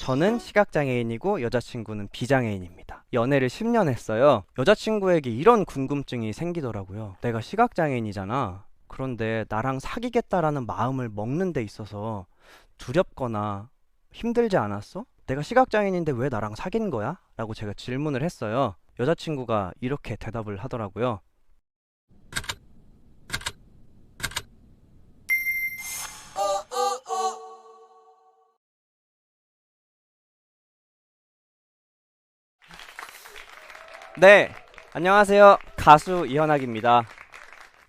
저는 시각장애인이고 여자친구는 비장애인입니다. 연애를 10년 했어요. 여자친구에게 이런 궁금증이 생기더라고요. 내가 시각장애인이잖아. 그런데 나랑 사귀겠다라는 마음을 먹는 데 있어서 두렵거나 힘들지 않았어? 내가 시각장애인인데 왜 나랑 사귄 거야? 라고 제가 질문을 했어요. 여자친구가 이렇게 대답을 하더라고요. 네, 안녕하세요. 가수 이현학입니다.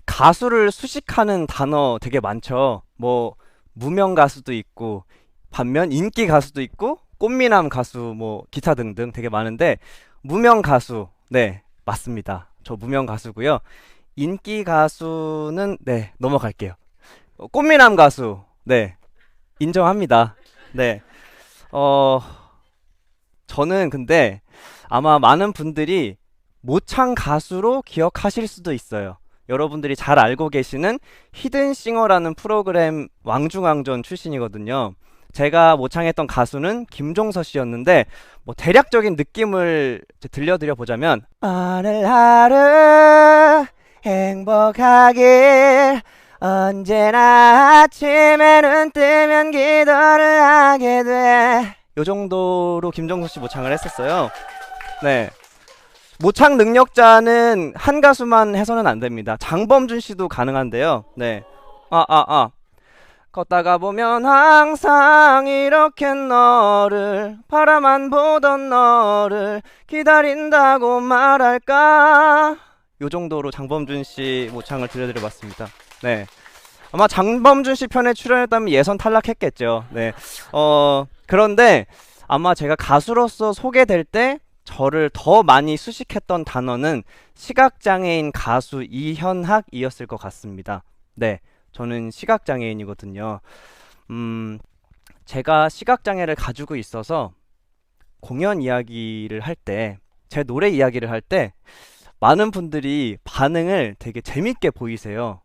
가수를 수식하는 단어 되게 많죠. 뭐 무명 가수도 있고 반면 인기 가수도 있고 꽃미남 가수 뭐 기타 등등 되게 많은데 무명 가수 네 맞습니다. 저 무명 가수고요. 인기 가수는 네 넘어갈게요. 꽃미남 가수 네 인정합니다. 네. 어 저는 근데 아마 많은 분들이 모창 가수로 기억하실 수도 있어요. 여러분들이 잘 알고 계시는 히든싱어라는 프로그램 왕중왕전 출신이거든요. 제가 모창했던 가수는 김종서 씨였는데 뭐 대략적인 느낌을 이제 들려드려 보자면 오늘 하루 행복하길 언제나 아침에 눈 뜨면 기도를 하게 돼. 요 정도로 김종서 씨 모창을 했었어요. 네. 모창 능력자는 한 가수만 해서는 안 됩니다. 장범준 씨도 가능한데요. 네. 걷다가 보면 항상 이렇게 너를 바라만 보던 너를 기다린다고 말할까? 요 정도로 장범준 씨 모창을 들려드려봤습니다. 네. 아마 장범준 씨 편에 출연했다면 예선 탈락했겠죠. 네. 그런데 아마 제가 가수로서 소개될 때 저를 더 많이 수식했던 단어는 시각장애인 가수 이현학이었을 것 같습니다. 네, 저는 시각장애인이거든요. 제가 시각장애를 가지고 있어서 공연 이야기를 할 때, 제 노래 이야기를 할 때 많은 분들이 반응을 되게 재밌게 보이세요.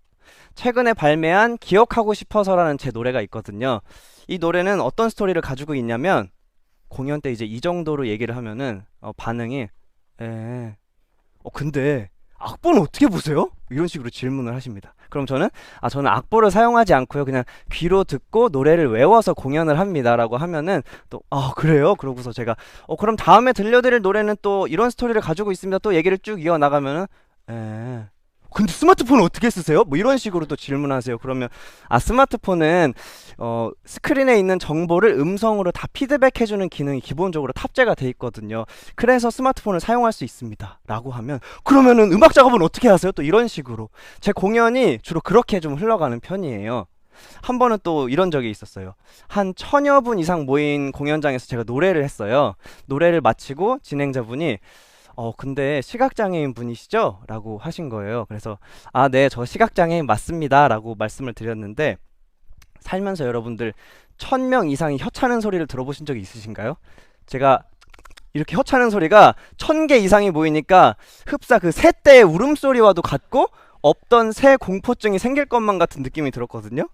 최근에 발매한 기억하고 싶어서라는 제 노래가 있거든요. 이 노래는 어떤 스토리를 가지고 있냐면 공연 때 이제 이 정도로 얘기를 하면은 반응이 근데 악보는 어떻게 보세요? 이런 식으로 질문을 하십니다. 그럼 저는 악보를 사용하지 않고요. 그냥 귀로 듣고 노래를 외워서 공연을 합니다라고 하면은 또 그래요? 그러고서 제가 그럼 다음에 들려드릴 노래는 또 이런 스토리를 가지고 있습니다. 또 얘기를 쭉 이어나가면은 근데 스마트폰은 어떻게 쓰세요? 뭐 이런 식으로 또 질문하세요. 그러면 스마트폰은 스크린에 있는 정보를 음성으로 다 피드백해주는 기능이 기본적으로 탑재가 돼 있거든요. 그래서 스마트폰을 사용할 수 있습니다. 라고 하면 그러면은 음악 작업은 어떻게 하세요? 또 이런 식으로 제 공연이 주로 그렇게 좀 흘러가는 편이에요. 한 번은 또 이런 적이 있었어요. 한 1000여 분 이상 모인 공연장에서 제가 노래를 했어요. 노래를 마치고 진행자분이 근데 시각장애인 분이시죠? 라고 하신 거예요. 그래서 네, 저 시각장애인 맞습니다. 라고 말씀을 드렸는데 살면서 여러분들 1000명 이상이 혀차는 소리를 들어보신 적이 있으신가요? 제가 이렇게 혀차는 소리가 1000개 이상이 모이니까 흡사 그 새떼의 울음소리와도 같고 없던 새 공포증이 생길 것만 같은 느낌이 들었거든요.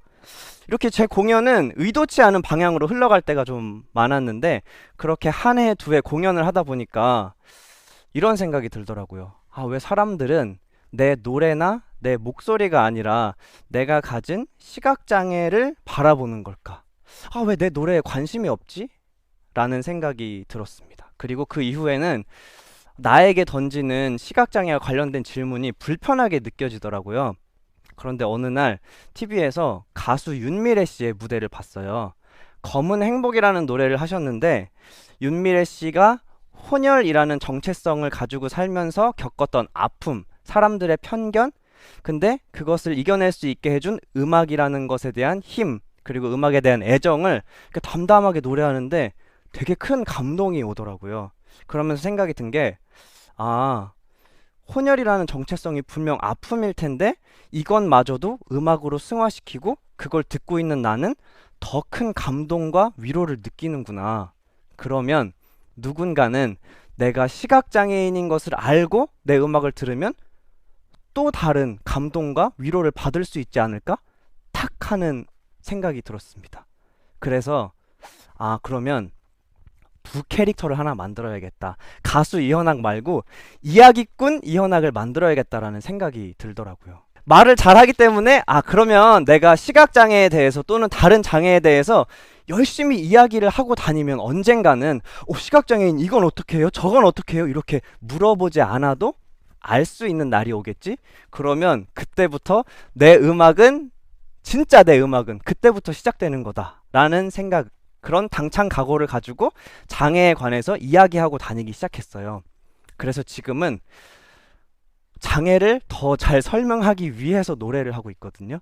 이렇게 제 공연은 의도치 않은 방향으로 흘러갈 때가 좀 많았는데 그렇게 한 해, 두 해 공연을 하다 보니까 이런 생각이 들더라고요. 왜 사람들은 내 노래나 내 목소리가 아니라 내가 가진 시각장애를 바라보는 걸까? 왜 내 노래에 관심이 없지? 라는 생각이 들었습니다. 그리고 그 이후에는 나에게 던지는 시각장애와 관련된 질문이 불편하게 느껴지더라고요. 그런데 어느 날 TV에서 가수 윤미래 씨의 무대를 봤어요. 검은 행복이라는 노래를 하셨는데 윤미래 씨가 혼혈이라는 정체성을 가지고 살면서 겪었던 아픔, 사람들의 편견, 근데 그것을 이겨낼 수 있게 해준 음악이라는 것에 대한 힘, 그리고 음악에 대한 애정을 담담하게 노래하는데 되게 큰 감동이 오더라고요. 그러면서 생각이 든 게, 혼혈이라는 정체성이 분명 아픔일 텐데 이것마저도 음악으로 승화시키고 그걸 듣고 있는 나는 더 큰 감동과 위로를 느끼는구나. 그러면 누군가는 내가 시각장애인인 것을 알고 내 음악을 들으면 또 다른 감동과 위로를 받을 수 있지 않을까? 탁 하는 생각이 들었습니다. 그래서 그러면 부캐릭터를 하나 만들어야겠다. 가수 이현학 말고 이야기꾼 이현학을 만들어야겠다라는 생각이 들더라고요. 말을 잘하기 때문에 그러면 내가 시각장애에 대해서 또는 다른 장애에 대해서 열심히 이야기를 하고 다니면 언젠가는 시각장애인 이건 어떻게 해요? 저건 어떻게 해요? 이렇게 물어보지 않아도 알 수 있는 날이 오겠지? 그러면 그때부터 내 음악은 진짜 내 음악은 그때부터 시작되는 거다 라는 생각, 그런 당찬 각오를 가지고 장애에 관해서 이야기하고 다니기 시작했어요. 그래서 지금은 장애를 더 잘 설명하기 위해서 노래를 하고 있거든요.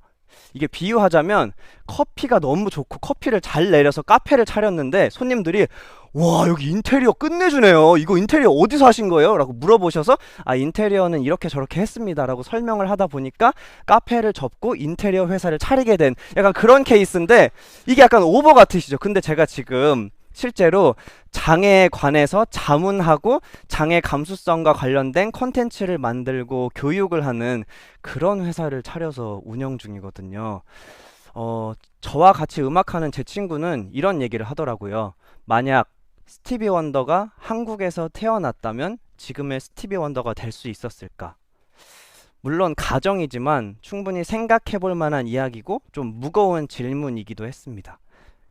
이게 비유하자면 커피가 너무 좋고 커피를 잘 내려서 카페를 차렸는데 손님들이 와 여기 인테리어 끝내주네요. 이거 인테리어 어디서 하신 거예요? 라고 물어보셔서 인테리어는 이렇게 저렇게 했습니다 라고 설명을 하다 보니까 카페를 접고 인테리어 회사를 차리게 된 약간 그런 케이스인데, 이게 약간 오버 같으시죠? 근데 제가 지금 실제로 장애에 관해서 자문하고 장애 감수성과 관련된 콘텐츠를 만들고 교육을 하는 그런 회사를 차려서 운영 중이거든요. 저와 같이 음악하는 제 친구는 이런 얘기를 하더라고요. 만약 스티비 원더가 한국에서 태어났다면 지금의 스티비 원더가 될 수 있었을까? 물론 가정이지만 충분히 생각해 볼 만한 이야기고 좀 무거운 질문이기도 했습니다.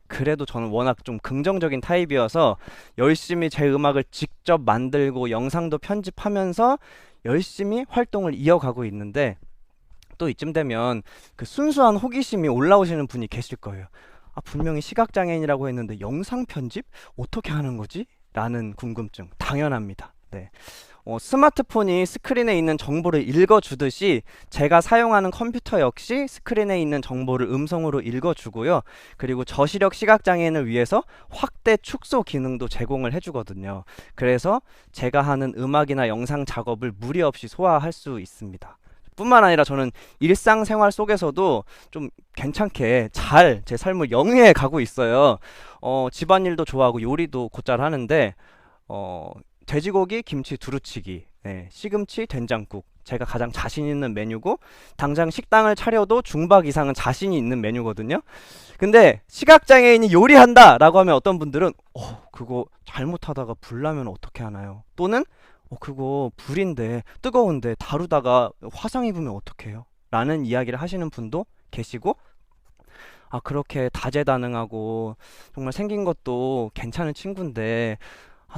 그래도 저는 워낙 좀 긍정적인 타입이어서 열심히 제 음악을 직접 만들고 영상도 편집하면서 열심히 활동을 이어가고 있는데, 또 이쯤 되면 그 순수한 호기심이 올라오시는 분이 계실 거예요. 분명히 시각장애인이라고 했는데 영상 편집? 어떻게 하는 거지? 라는 궁금증. 당연합니다. 네. 스마트폰이 스크린에 있는 정보를 읽어주듯이 제가 사용하는 컴퓨터 역시 스크린에 있는 정보를 음성으로 읽어주고요. 그리고 저시력 시각장애인을 위해서 확대 축소 기능도 제공을 해주거든요. 그래서 제가 하는 음악이나 영상 작업을 무리 없이 소화할 수 있습니다. 뿐만 아니라 저는 일상생활 속에서도 좀 괜찮게 잘 제 삶을 영위해 가고 있어요. 집안일도 좋아하고 요리도 곧잘 하는데 돼지고기, 김치, 두루치기, 시금치, 된장국, 제가 가장 자신 있는 메뉴고, 당장 식당을 차려도 중박 이상은 자신이 있는 메뉴거든요. 근데 시각장애인이 요리한다 라고 하면 어떤 분들은 그거 잘못하다가 불나면 어떻게 하나요? 또는 그거 불인데 뜨거운데 다루다가 화상 입으면 어떡해요? 라는 이야기를 하시는 분도 계시고, 그렇게 다재다능하고 정말 생긴 것도 괜찮은 친구인데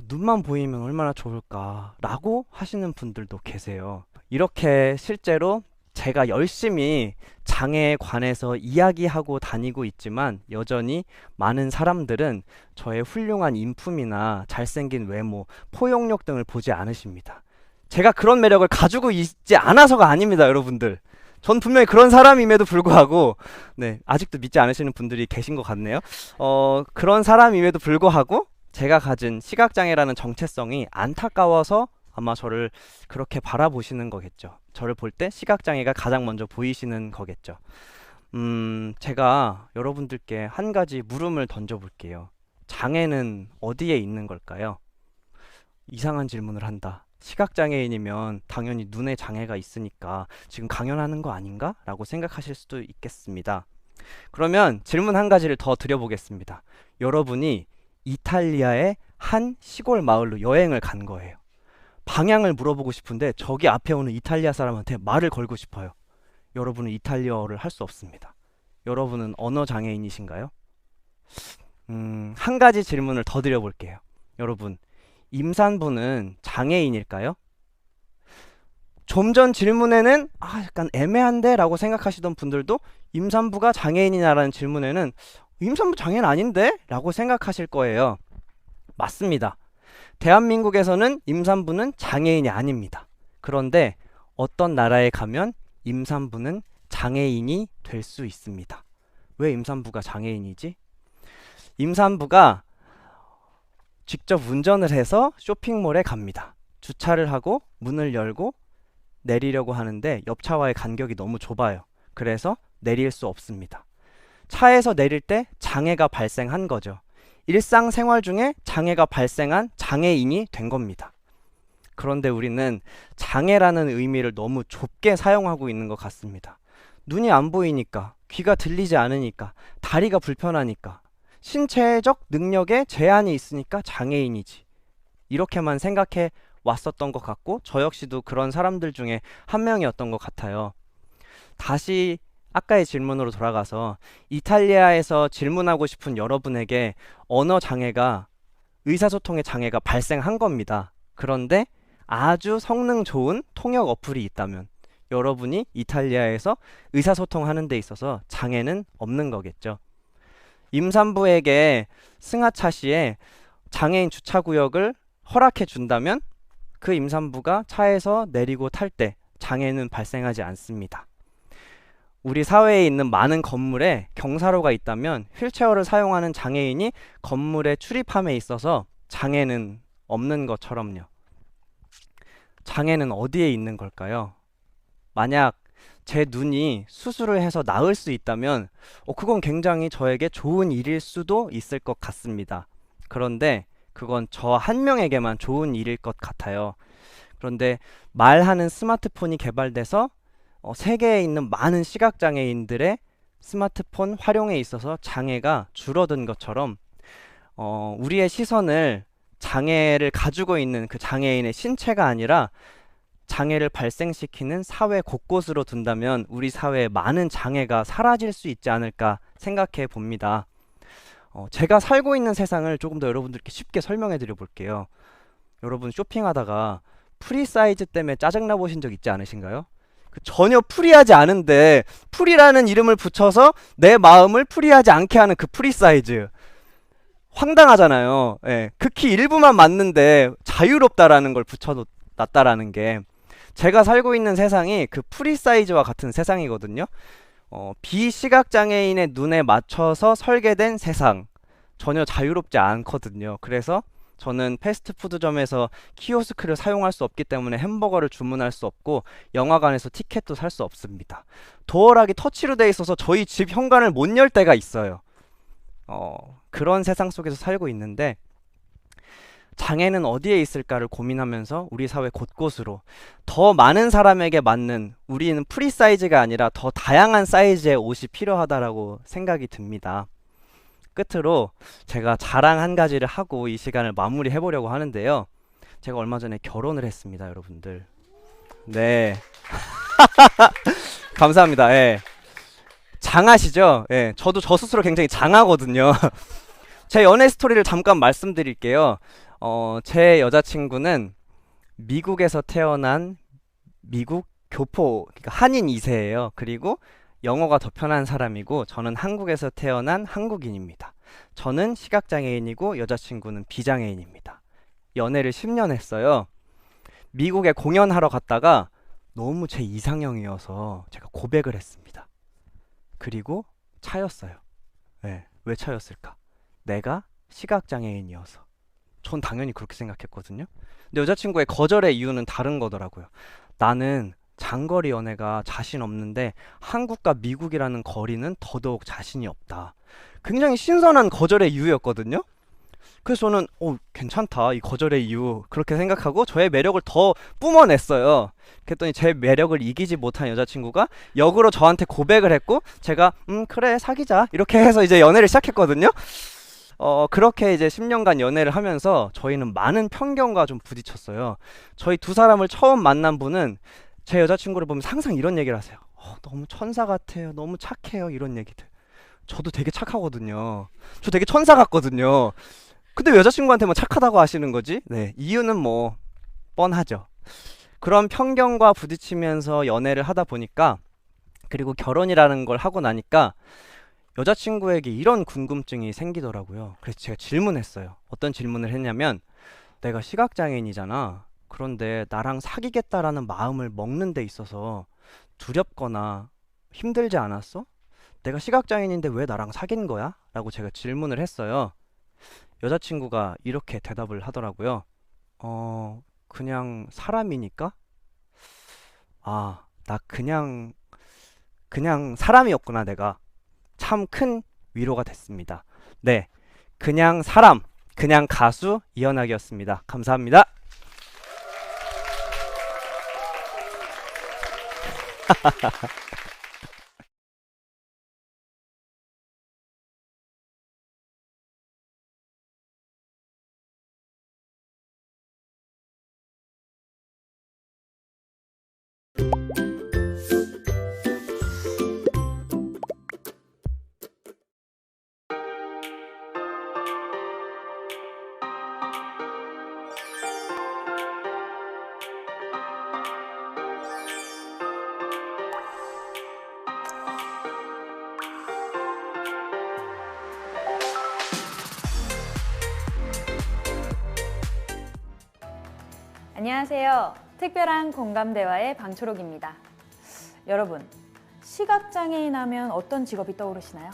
눈만 보이면 얼마나 좋을까 라고 하시는 분들도 계세요. 이렇게 실제로 제가 열심히 장애에 관해서 이야기하고 다니고 있지만 여전히 많은 사람들은 저의 훌륭한 인품이나 잘생긴 외모, 포용력 등을 보지 않으십니다. 제가 그런 매력을 가지고 있지 않아서가 아닙니다, 여러분들. 전 분명히 그런 사람임에도 불구하고, 아직도 믿지 않으시는 분들이 계신 것 같네요. 그런 사람임에도 불구하고 제가 가진 시각장애라는 정체성이 안타까워서 아마 저를 그렇게 바라보시는 거겠죠. 저를 볼 때 시각장애가 가장 먼저 보이시는 거겠죠. 제가 여러분들께 한 가지 물음을 던져볼게요. 장애는 어디에 있는 걸까요? 이상한 질문을 한다. 시각장애인이면 당연히 눈에 장애가 있으니까 지금 강연하는 거 아닌가? 라고 생각하실 수도 있겠습니다. 그러면 질문 한 가지를 더 드려보겠습니다. 여러분이 이탈리아의 한 시골 마을로 여행을 간 거예요. 방향을 물어보고 싶은데 저기 앞에 오는 이탈리아 사람한테 말을 걸고 싶어요. 여러분은 이탈리아어를 할 수 없습니다. 여러분은 언어 장애인이신가요? 한 가지 질문을 더 드려볼게요. 여러분, 임산부는 장애인일까요? 좀 전 질문에는 약간 애매한데 라고 생각하시던 분들도 임산부가 장애인이냐라는 질문에는 임산부 장애인 아닌데? 라고 생각하실 거예요. 맞습니다. 대한민국에서는 임산부는 장애인이 아닙니다. 그런데 어떤 나라에 가면 임산부는 장애인이 될 수 있습니다. 왜 임산부가 장애인이지? 임산부가 직접 운전을 해서 쇼핑몰에 갑니다. 주차를 하고 문을 열고 내리려고 하는데 옆차와의 간격이 너무 좁아요. 그래서 내릴 수 없습니다. 차에서 내릴 때 장애가 발생한 거죠. 일상생활 중에 장애가 발생한 장애인이 된 겁니다. 그런데 우리는 장애라는 의미를 너무 좁게 사용하고 있는 것 같습니다. 눈이 안 보이니까, 귀가 들리지 않으니까, 다리가 불편하니까, 신체적 능력에 제한이 있으니까 장애인이지. 이렇게만 생각해 왔었던 것 같고, 저 역시도 그런 사람들 중에 한 명이었던 것 같아요. 다시 아까의 질문으로 돌아가서 이탈리아에서 질문하고 싶은 여러분에게 언어 장애가, 의사소통의 장애가 발생한 겁니다. 그런데 아주 성능 좋은 통역 어플이 있다면 여러분이 이탈리아에서 의사소통하는 데 있어서 장애는 없는 거겠죠. 임산부에게 승하차 시에 장애인 주차구역을 허락해 준다면 그 임산부가 차에서 내리고 탈 때 장애는 발생하지 않습니다. 우리 사회에 있는 많은 건물에 경사로가 있다면 휠체어를 사용하는 장애인이 건물에 출입함에 있어서 장애는 없는 것처럼요. 장애는 어디에 있는 걸까요? 만약 제 눈이 수술을 해서 나을 수 있다면 그건 굉장히 저에게 좋은 일일 수도 있을 것 같습니다. 그런데 그건 저 한 명에게만 좋은 일일 것 같아요. 그런데 말하는 스마트폰이 개발돼서 세계에 있는 많은 시각장애인들의 스마트폰 활용에 있어서 장애가 줄어든 것처럼 우리의 시선을 장애를 가지고 있는 그 장애인의 신체가 아니라 장애를 발생시키는 사회 곳곳으로 둔다면 우리 사회에 많은 장애가 사라질 수 있지 않을까 생각해 봅니다. 제가 살고 있는 세상을 조금 더 여러분들께 쉽게 설명해 드려 볼게요. 여러분 쇼핑하다가 프리 사이즈 때문에 짜증나 보신 적 있지 않으신가요? 전혀 프리하지 않은데 프리라는 이름을 붙여서 내 마음을 프리하지 않게 하는 그 프리 사이즈. 황당하잖아요. 예, 극히 일부만 맞는데 자유롭다라는 걸 붙여놨다라는 게, 제가 살고 있는 세상이 그 프리 사이즈와 같은 세상이거든요. 비시각장애인의 눈에 맞춰서 설계된 세상. 전혀 자유롭지 않거든요. 그래서 저는 패스트푸드점에서 키오스크를 사용할 수 없기 때문에 햄버거를 주문할 수 없고 영화관에서 티켓도 살 수 없습니다. 도어락이 터치로 돼 있어서 저희 집 현관을 못 열 때가 있어요. 그런 세상 속에서 살고 있는데, 장애는 어디에 있을까를 고민하면서 우리 사회 곳곳으로 더 많은 사람에게 맞는, 우리는 프리 사이즈가 아니라 더 다양한 사이즈의 옷이 필요하다라고 생각이 듭니다. 끝으로 제가 자랑 한 가지를 하고 이 시간을 마무리해 보려고 하는데요. 제가 얼마 전에 결혼을 했습니다, 여러분들. 네. 감사합니다. 예. 장하시죠? 예. 저도 저 스스로 굉장히 장하거든요. 제 연애 스토리를 잠깐 말씀드릴게요. 제 여자친구는 미국에서 태어난 미국 교포, 그러니까 한인 2세예요. 그리고 영어가 더 편한 사람이고, 저는 한국에서 태어난 한국인입니다. 저는 시각장애인이고 여자친구는 비장애인입니다. 연애를 10년 했어요. 미국에 공연하러 갔다가 너무 제 이상형이어서 제가 고백을 했습니다. 그리고 차였어요. 네, 왜 차였을까? 내가 시각장애인이어서. 전 당연히 그렇게 생각했거든요. 근데 여자친구의 거절의 이유는 다른 거더라고요. 나는 장거리 연애가 자신 없는데 한국과 미국이라는 거리는 더더욱 자신이 없다. 굉장히 신선한 거절의 이유였거든요. 그래서 저는 괜찮다, 이 거절의 이유, 그렇게 생각하고 저의 매력을 더 뿜어냈어요. 그랬더니 제 매력을 이기지 못한 여자친구가 역으로 저한테 고백을 했고, 제가 그래 사귀자 이렇게 해서 이제 연애를 시작했거든요. 그렇게 이제 10년간 연애를 하면서 저희는 많은 편견과 좀 부딪혔어요. 저희 두 사람을 처음 만난 분은 제 여자친구를 보면 항상 이런 얘기를 하세요. 너무 천사 같아요, 너무 착해요, 이런 얘기들. 저도 되게 착하거든요. 저 되게 천사 같거든요. 근데 왜 여자친구한테만 착하다고 하시는 거지? 네, 이유는 뭐 뻔하죠. 그런 편견과 부딪히면서 연애를 하다 보니까, 그리고 결혼이라는 걸 하고 나니까 여자친구에게 이런 궁금증이 생기더라고요. 그래서 제가 질문했어요. 어떤 질문을 했냐면, 내가 시각장애인이잖아. 그런데 나랑 사귀겠다라는 마음을 먹는 데 있어서 두렵거나 힘들지 않았어? 내가 시각장애인인데 왜 나랑 사귄 거야? 라고 제가 질문을 했어요. 여자친구가 이렇게 대답을 하더라고요. 그냥 사람이니까? 나 그냥 사람이었구나, 내가. 참 큰 위로가 됐습니다. 네. 그냥 사람, 그냥 가수 이현학이었습니다. 감사합니다. 안녕하세요. 특별한 공감대화의 방초록입니다. 여러분, 시각장애인 하면 어떤 직업이 떠오르시나요?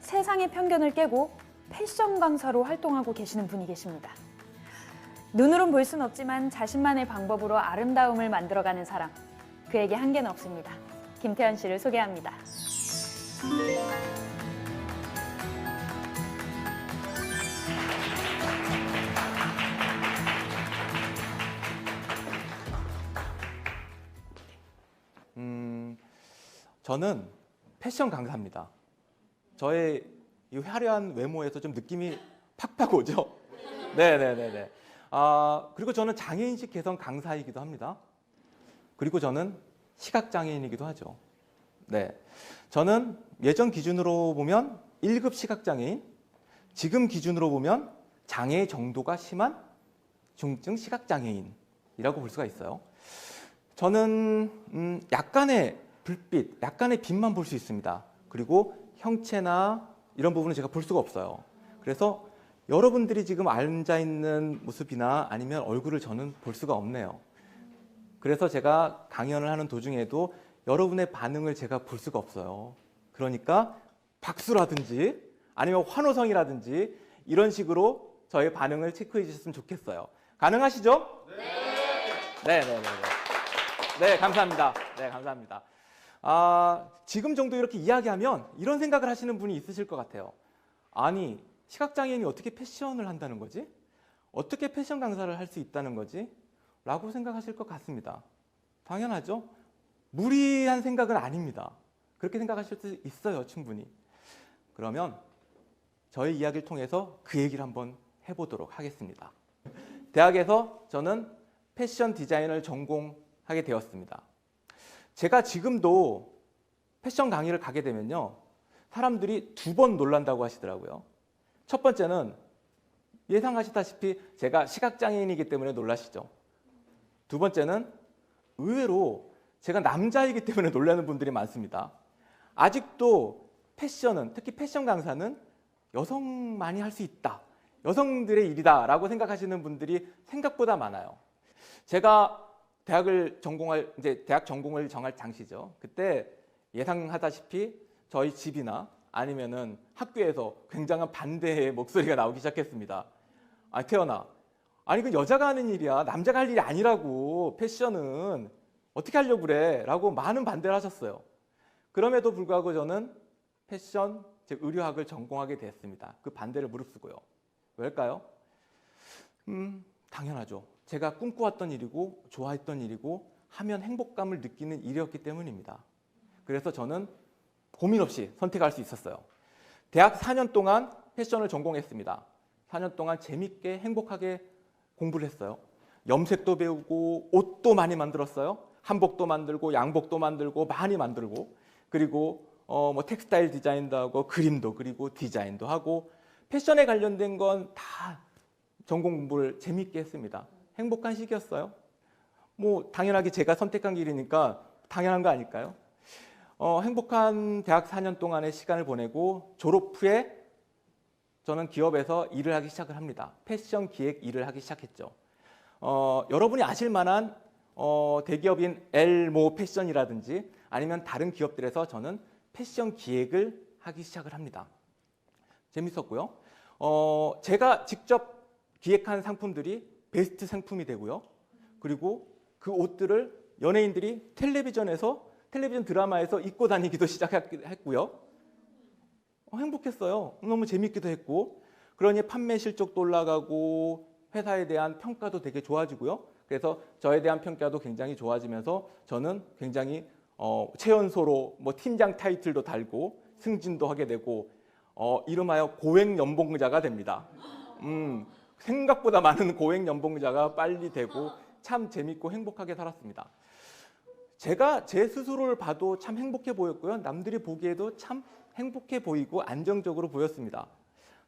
세상의 편견을 깨고 패션 강사로 활동하고 계시는 분이 계십니다. 눈으론 볼 순 없지만 자신만의 방법으로 아름다움을 만들어가는 사람, 그에게 한계는 없습니다. 김태현 씨를 소개합니다. 저는 패션 강사입니다. 저의 이 화려한 외모에서 좀 느낌이 팍팍 오죠? 네네네네. 그리고 저는 장애인식 개선 강사이기도 합니다. 그리고 저는 시각장애인이기도 하죠. 네. 저는 예전 기준으로 보면 1급 시각장애인, 지금 기준으로 보면 장애 정도가 심한 중증 시각장애인이라고 볼 수가 있어요. 저는 약간의 불빛, 약간의 빛만 볼 수 있습니다. 그리고 형체나 이런 부분은 제가 볼 수가 없어요. 그래서 여러분들이 지금 앉아있는 모습이나 아니면 얼굴을 저는 볼 수가 없네요. 그래서 제가 강연을 하는 도중에도 여러분의 반응을 제가 볼 수가 없어요. 그러니까 박수라든지 아니면 환호성이라든지 이런 식으로 저의 반응을 체크해 주셨으면 좋겠어요. 가능하시죠? 네. 네, 감사합니다. 네, 감사합니다. 지금 정도 이렇게 이야기하면 이런 생각을 하시는 분이 있으실 것 같아요. 아니, 시각장애인이 어떻게 패션을 한다는 거지? 어떻게 패션 강사를 할 수 있다는 거지? 라고 생각하실 것 같습니다. 당연하죠? 무리한 생각은 아닙니다. 그렇게 생각하실 수 있어요, 충분히. 그러면 저의 이야기를 통해서 그 얘기를 한번 해보도록 하겠습니다. 대학에서 저는 패션 디자인을 전공하게 되었습니다. 제가 지금도 패션 강의를 가게 되면요, 사람들이 2번 놀란다고 하시더라고요. 첫 번째는 예상하시다시피 제가 시각장애인이기 때문에 놀라시죠. 두 번째는 의외로 제가 남자이기 때문에 놀라는 분들이 많습니다. 아직도 패션은, 특히 패션 강사는 여성만이 할 수 있다, 여성들의 일이다 라고 생각하시는 분들이 생각보다 많아요. 제가 대학 전공을 정할 당시죠. 그때 예상하다시피 저희 집이나 아니면은 학교에서 굉장한 반대의 목소리가 나오기 시작했습니다. 태연아, 아니 그 여자가 하는 일이야, 남자가 할 일이 아니라고, 패션은 어떻게 하려고 그래? 라고 많은 반대를 하셨어요. 그럼에도 불구하고 저는 패션, 즉 의류학을 전공하게 됐습니다. 그 반대를 무릅쓰고요. 왜일까요? 당연하죠. 제가 꿈꿔왔던 일이고 좋아했던 일이고 하면 행복감을 느끼는 일이었기 때문입니다. 그래서 저는 고민 없이 선택할 수 있었어요. 대학 4년 동안 패션을 전공했습니다. 4년 동안 재밌게 행복하게 공부를 했어요. 염색도 배우고 옷도 많이 만들었어요. 한복도 만들고 양복도 만들고 많이 만들고, 그리고 텍스타일 디자인도 하고 그림도 그리고 디자인도 하고 패션에 관련된 건 다 전공 공부를 재밌게 했습니다. 행복한 시기였어요. 당연하게 제가 선택한 길이니까 당연한 거 아닐까요? 행복한 대학 4년 동안의 시간을 보내고 졸업 후에 저는 기업에서 일을 하기 시작을 합니다. 패션 기획 일을 하기 시작했죠. 여러분이 아실 만한 대기업인 엘모 패션이라든지 아니면 다른 기업들에서 저는 패션 기획을 하기 시작을 합니다. 재밌었고요. 제가 직접 기획한 상품들이 베스트 상품이 되고요. 그리고 그 옷들을 연예인들이 텔레비전 드라마에서 입고 다니기도 시작했고요. 행복했어요. 너무 재밌기도 했고, 그러니 판매 실적도 올라가고 회사에 대한 평가도 되게 좋아지고요. 그래서 저에 대한 평가도 굉장히 좋아지면서 저는 굉장히 최연소로 팀장 타이틀도 달고 승진도 하게 되고 이름하여 고액 연봉자가 됩니다. 생각보다 많은 고액 연봉자가 빨리 되고 참 재밌고 행복하게 살았습니다. 제가 제 스스로를 봐도 참 행복해 보였고요. 남들이 보기에도 참 행복해 보이고 안정적으로 보였습니다.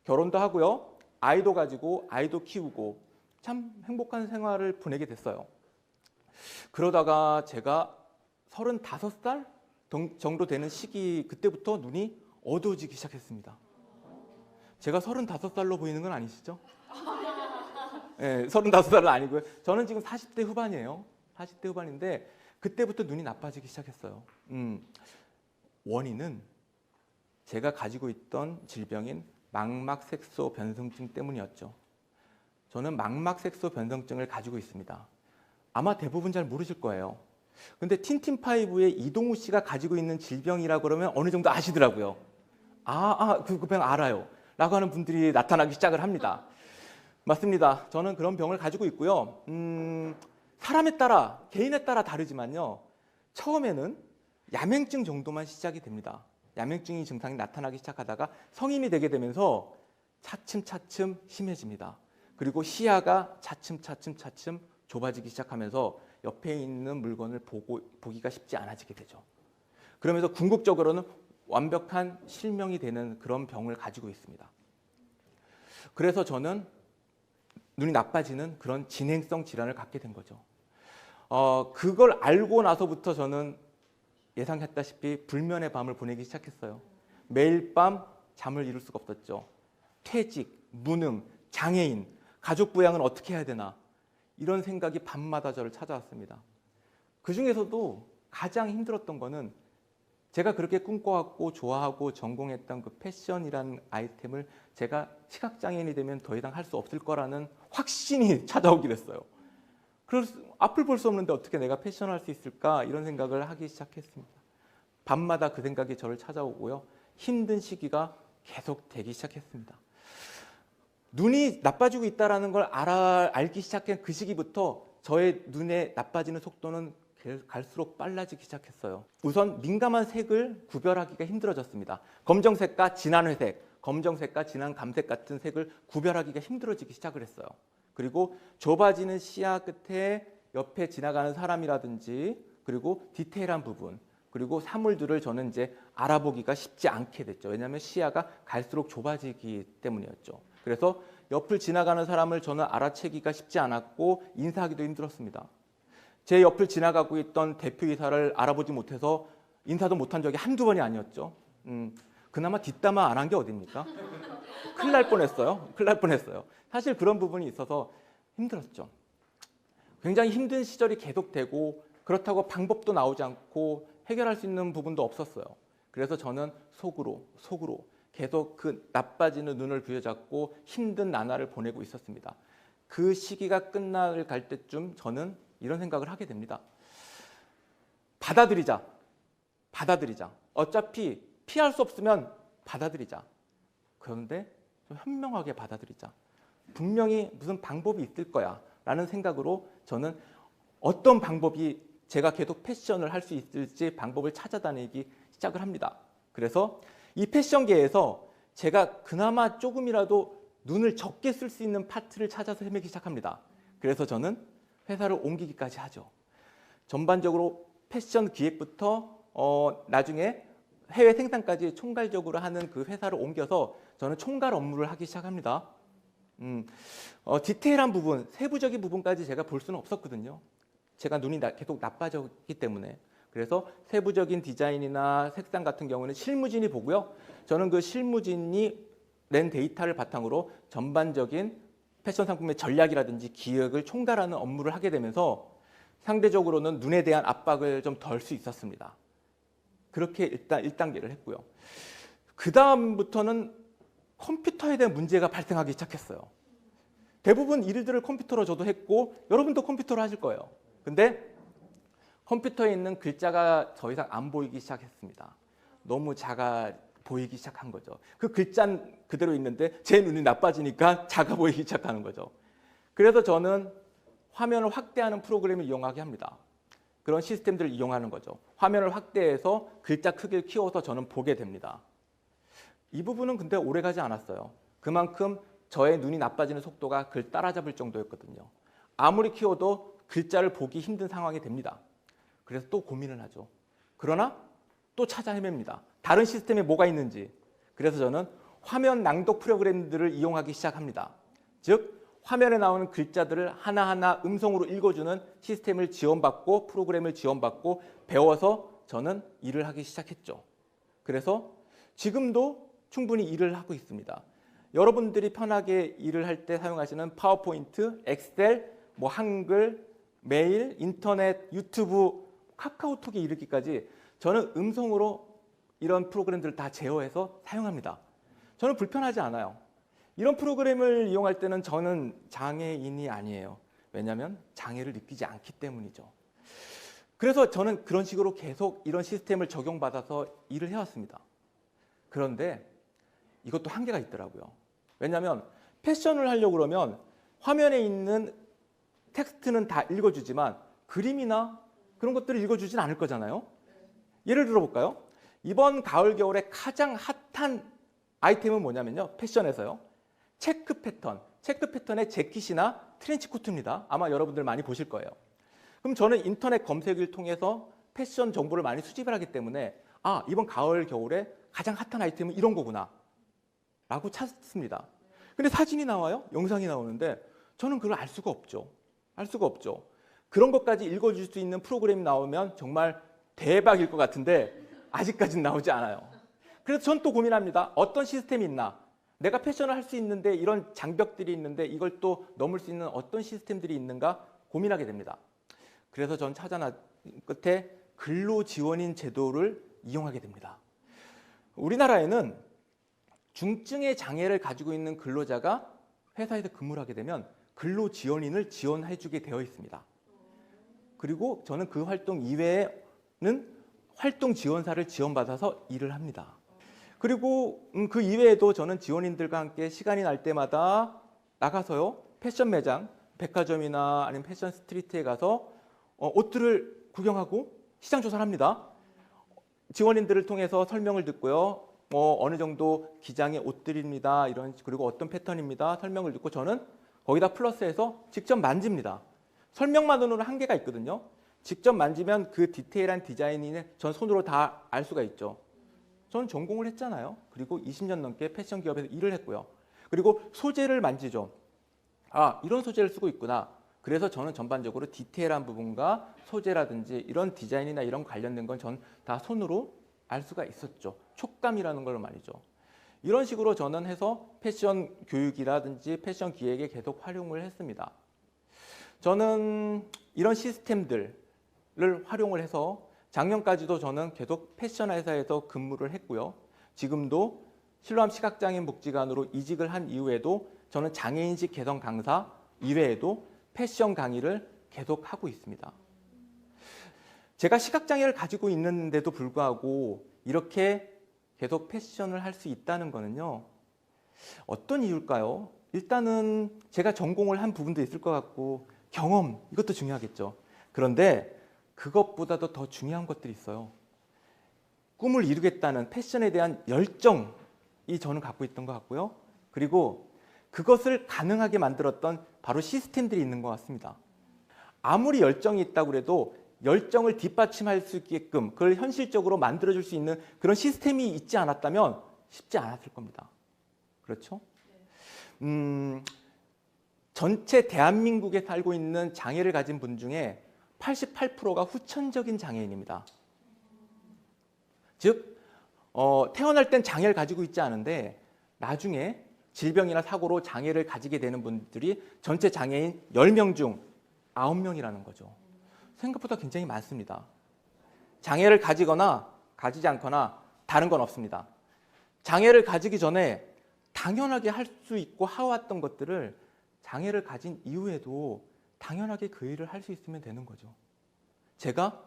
결혼도 하고요. 아이도 가지고 아이도 키우고 참 행복한 생활을 보내게 됐어요. 그러다가 제가 35살 정도 되는 시기, 그때부터 눈이 어두워지기 시작했습니다. 제가 35살로 보이는 건 아니시죠? 예, 35살은 아니고요. 저는 지금 40대 후반이에요. 40대 후반인데 그때부터 눈이 나빠지기 시작했어요. 원인은 제가 가지고 있던 질병인 망막색소 변성증 때문이었죠. 저는 망막색소 변성증을 가지고 있습니다. 아마 대부분 잘 모르실 거예요. 근데 틴틴파이브의 이동우 씨가 가지고 있는 질병이라 그러면 어느 정도 아시더라고요. 그 병 알아요. 라고 하는 분들이 나타나기 시작을 합니다. 맞습니다. 저는 그런 병을 가지고 있고요. 사람에 따라, 개인에 따라 다르지만요. 처음에는 야맹증 정도만 시작이 됩니다. 야맹증이 증상이 나타나기 시작하다가 성인이 되게 되면서 차츰차츰 심해집니다. 그리고 시야가 차츰 좁아지기 시작하면서 옆에 있는 물건을 보기가 쉽지 않아지게 되죠. 그러면서 궁극적으로는 완벽한 실명이 되는 그런 병을 가지고 있습니다. 그래서 저는 눈이 나빠지는 그런 진행성 질환을 갖게 된 거죠. 그걸 알고 나서부터 저는 예상했다시피 불면의 밤을 보내기 시작했어요. 매일 밤 잠을 이룰 수가 없었죠. 퇴직, 무능, 장애인, 가족 부양은 어떻게 해야 되나 이런 생각이 밤마다 저를 찾아왔습니다. 그중에서도 가장 힘들었던 거는 제가 그렇게 꿈꿔왔고 좋아하고 전공했던 그 패션이라는 아이템을 제가 시각장애인이 되면 더 이상 할 수 없을 거라는 확신이 찾아오게 됐어요. 그래서 앞을 볼 수 없는데 어떻게 내가 패션을 할 수 있을까 이런 생각을 하기 시작했습니다. 밤마다 그 생각이 저를 찾아오고요. 힘든 시기가 계속 되기 시작했습니다. 눈이 나빠지고 있다는 걸 알기 시작한 그 시기부터 저의 눈에 나빠지는 속도는 갈수록 빨라지기 시작했어요. 우선 민감한 색을 구별하기가 힘들어졌습니다. 검정색과 진한 회색, 검정색과 진한 감색 같은 색을 구별하기가 힘들어지기 시작을 했어요. 그리고 좁아지는 시야 끝에 옆에 지나가는 사람이라든지 그리고 디테일한 부분 그리고 사물들을 저는 이제 알아보기가 쉽지 않게 됐죠. 왜냐하면 시야가 갈수록 좁아지기 때문이었죠. 그래서 옆을 지나가는 사람을 저는 알아채기가 쉽지 않았고 인사하기도 힘들었습니다. 제 옆을 지나가고 있던 대표이사를 알아보지 못해서 인사도 못한 적이 한두 번이 아니었죠. 그나마 뒷담화 안 한 게 어딥니까? 큰일 날 뻔했어요. 큰일 날 뻔했어요. 사실 그런 부분이 있어서 힘들었죠. 굉장히 힘든 시절이 계속되고 그렇다고 방법도 나오지 않고 해결할 수 있는 부분도 없었어요. 그래서 저는 속으로 계속 그 나빠지는 눈을 부여잡고 힘든 나날을 보내고 있었습니다. 그 시기가 끝날 때쯤 저는 이런 생각을 하게 됩니다. 받아들이자. 어차피 피할 수 없으면 받아들이자. 그런데 좀 현명하게 받아들이자. 분명히 무슨 방법이 있을 거야 라는 생각으로 저는 어떤 방법이 제가 계속 패션을 할 수 있을지 방법을 찾아다니기 시작을 합니다. 그래서 이 패션계에서 제가 그나마 조금이라도 눈을 적게 쓸 수 있는 파트를 찾아서 헤매기 시작합니다. 그래서 저는 회사를 옮기기까지 하죠. 전반적으로 패션 기획부터 나중에 해외 생산까지 총괄적으로 하는 그 회사를 옮겨서 저는 총괄 업무를 하기 시작합니다. 디테일한 부분, 세부적인 부분까지 제가 볼 수는 없었거든요. 제가 눈이 계속 나빠졌기 때문에. 그래서 세부적인 디자인이나 색상 같은 경우는 실무진이 보고요. 저는 그 실무진이 낸 데이터를 바탕으로 전반적인 패션 상품의 전략이라든지 기획을 총괄하는 업무를 하게 되면서 상대적으로는 눈에 대한 압박을 좀 덜 수 있었습니다. 그렇게 일단 1단계를 했고요. 그 다음부터는 컴퓨터에 대한 문제가 발생하기 시작했어요. 대부분 일들을 컴퓨터로 저도 했고 여러분도 컴퓨터로 하실 거예요. 근데 컴퓨터에 있는 글자가 더 이상 안 보이기 시작했습니다. 너무 작아 보이기 시작한 거죠. 그 글자는 그대로 있는데 제 눈이 나빠지니까 작아 보이기 시작하는 거죠. 그래서 저는 화면을 확대하는 프로그램을 이용하게 합니다. 그런 시스템들을 이용하는 거죠. 화면을 확대해서 글자 크기를 키워서 저는 보게 됩니다. 이 부분은 근데 오래가지 않았어요. 그만큼 저의 눈이 나빠지는 속도가 그를 따라잡을 정도였거든요. 아무리 키워도 글자를 보기 힘든 상황이 됩니다. 그래서 또 고민을 하죠. 그러나 또 찾아 헤맵니다. 다른 시스템에 뭐가 있는지. 그래서 저는 화면 낭독 프로그램들을 이용하기 시작합니다. 즉 화면에 나오는 글자들을 하나하나 음성으로 읽어주는 시스템을 지원받고 프로그램을 지원받고 배워서 저는 일을 하기 시작했죠. 그래서 지금도 충분히 일을 하고 있습니다. 여러분들이 편하게 일을 할 때 사용하시는 파워포인트, 엑셀, 뭐 한글, 메일, 인터넷, 유튜브, 카카오톡에 이르기까지 저는 음성으로 이런 프로그램들을 다 제어해서 사용합니다. 저는 불편하지 않아요. 이런 프로그램을 이용할 때는 저는 장애인이 아니에요. 왜냐하면 장애를 느끼지 않기 때문이죠. 그래서 저는 그런 식으로 계속 이런 시스템을 적용받아서 일을 해왔습니다. 그런데 이것도 한계가 있더라고요. 왜냐하면 패션을 하려고 그러면 화면에 있는 텍스트는 다 읽어주지만 그림이나 그런 것들을 읽어주진 않을 거잖아요. 예를 들어볼까요? 이번 가을 겨울에 가장 핫한 아이템은 뭐냐면요. 패션에서요. 체크 패턴의 재킷이나 트렌치 코트입니다. 아마 여러분들 많이 보실 거예요. 그럼 저는 인터넷 검색을 통해서 패션 정보를 많이 수집을 하기 때문에 아, 이번 가을 겨울에 가장 핫한 아이템은 이런 거구나 라고 찾습니다. 근데 사진이 나와요? 영상이 나오는데 저는 그걸 알 수가 없죠. 알 수가 없죠. 그런 것까지 읽어줄 수 있는 프로그램이 나오면 정말 대박일 것 같은데 아직까지는 나오지 않아요. 그래서 전 또 고민합니다. 어떤 시스템이 있나? 내가 패션을 할 수 있는데 이런 장벽들이 있는데 이걸 또 넘을 수 있는 어떤 시스템들이 있는가 고민하게 됩니다. 그래서 전 찾아나 끝에 근로지원인 제도를 이용하게 됩니다. 우리나라에는 중증의 장애를 가지고 있는 근로자가 회사에서 근무를 하게 되면 근로지원인을 지원해주게 되어 있습니다. 그리고 저는 그 활동 이외에는 활동 지원사를 지원받아서 일을 합니다. 그리고 그 이외에도 저는 지원인들과 함께 시간이 날 때마다 나가서요. 패션 매장, 백화점이나 아니면 패션 스트리트에 가서 옷들을 구경하고 시장 조사를 합니다. 지원인들을 통해서 설명을 듣고요. 어느 정도 기장의 옷들입니다. 그리고 어떤 패턴입니다. 설명을 듣고 저는 거기다 플러스해서 직접 만집니다. 설명만으로는 한계가 있거든요. 직접 만지면 그 디테일한 디자인이 전 손으로 다 알 수가 있죠. 저는 전공을 했잖아요. 그리고 20년 넘게 패션 기업에서 일을 했고요. 그리고 소재를 만지죠. 아, 이런 소재를 쓰고 있구나. 그래서 저는 전반적으로 디테일한 부분과 소재라든지 이런 디자인이나 이런 관련된 건 전 다 손으로 알 수가 있었죠. 촉감이라는 걸 말이죠. 이런 식으로 저는 해서 패션 교육이라든지 패션 기획에 계속 활용을 했습니다. 저는 이런 시스템들을 활용을 해서 작년까지도 저는 계속 패션 회사에서 근무를 했고요. 지금도 실로암 시각장애인 복지관으로 이직을 한 이후에도 저는 장애인식 개성 강사 이외에도 패션 강의를 계속 하고 있습니다. 제가 시각장애를 가지고 있는데도 불구하고 이렇게 계속 패션을 할 수 있다는 거는요. 어떤 이유일까요? 일단은 제가 전공을 한 부분도 있을 것 같고 경험, 이것도 중요하겠죠. 그런데 그것보다도 더 중요한 것들이 있어요. 꿈을 이루겠다는 패션에 대한 열정이 저는 갖고 있던 것 같고요. 그리고 그것을 가능하게 만들었던 바로 시스템들이 있는 것 같습니다. 아무리 열정이 있다고 해도 열정을 뒷받침할 수 있게끔 그걸 현실적으로 만들어줄 수 있는 그런 시스템이 있지 않았다면 쉽지 않았을 겁니다. 그렇죠? 전체 대한민국에 살고 있는 장애를 가진 분 중에 88%가 후천적인 장애인입니다. 즉, 태어날 땐 장애를 가지고 있지 않은데 나중에 질병이나 사고로 장애를 가지게 되는 분들이 전체 장애인 10명 중 9명이라는 거죠. 생각보다 굉장히 많습니다. 장애를 가지거나 가지지 않거나 다른 건 없습니다. 장애를 가지기 전에 당연하게 할 수 있고 해왔던 것들을 장애를 가진 이후에도 당연하게 그 일을 할 수 있으면 되는 거죠. 제가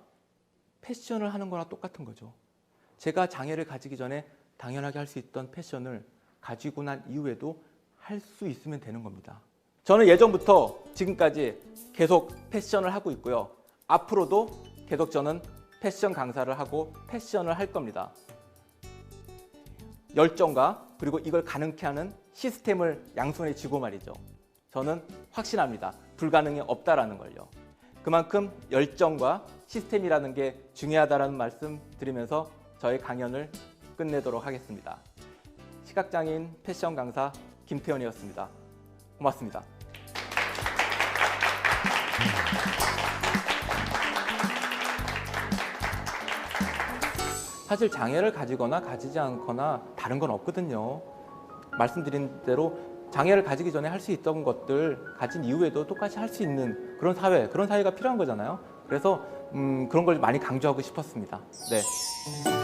패션을 하는 거나 똑같은 거죠. 제가 장애를 가지기 전에 당연하게 할 수 있던 패션을 가지고 난 이후에도 할 수 있으면 되는 겁니다. 저는 예전부터 지금까지 계속 패션을 하고 있고요. 앞으로도 계속 저는 패션 강사를 하고 패션을 할 겁니다. 열정과 그리고 이걸 가능케 하는 시스템을 양손에 쥐고 말이죠. 저는 확신합니다. 불가능이 없다라는 걸요. 그만큼 열정과 시스템이라는 게 중요하다는 말씀 드리면서 저의 강연을 끝내도록 하겠습니다. 시각장애인 패션 강사 김태현이었습니다. 고맙습니다. 사실 장애를 가지거나 가지지 않거나 다른 건 없거든요. 말씀드린 대로 장애를 가지기 전에 할 수 있던 것들 가진 이후에도 똑같이 할 수 있는 그런 사회, 그런 사회가 필요한 거잖아요. 그래서 그런 걸 많이 강조하고 싶었습니다. 네.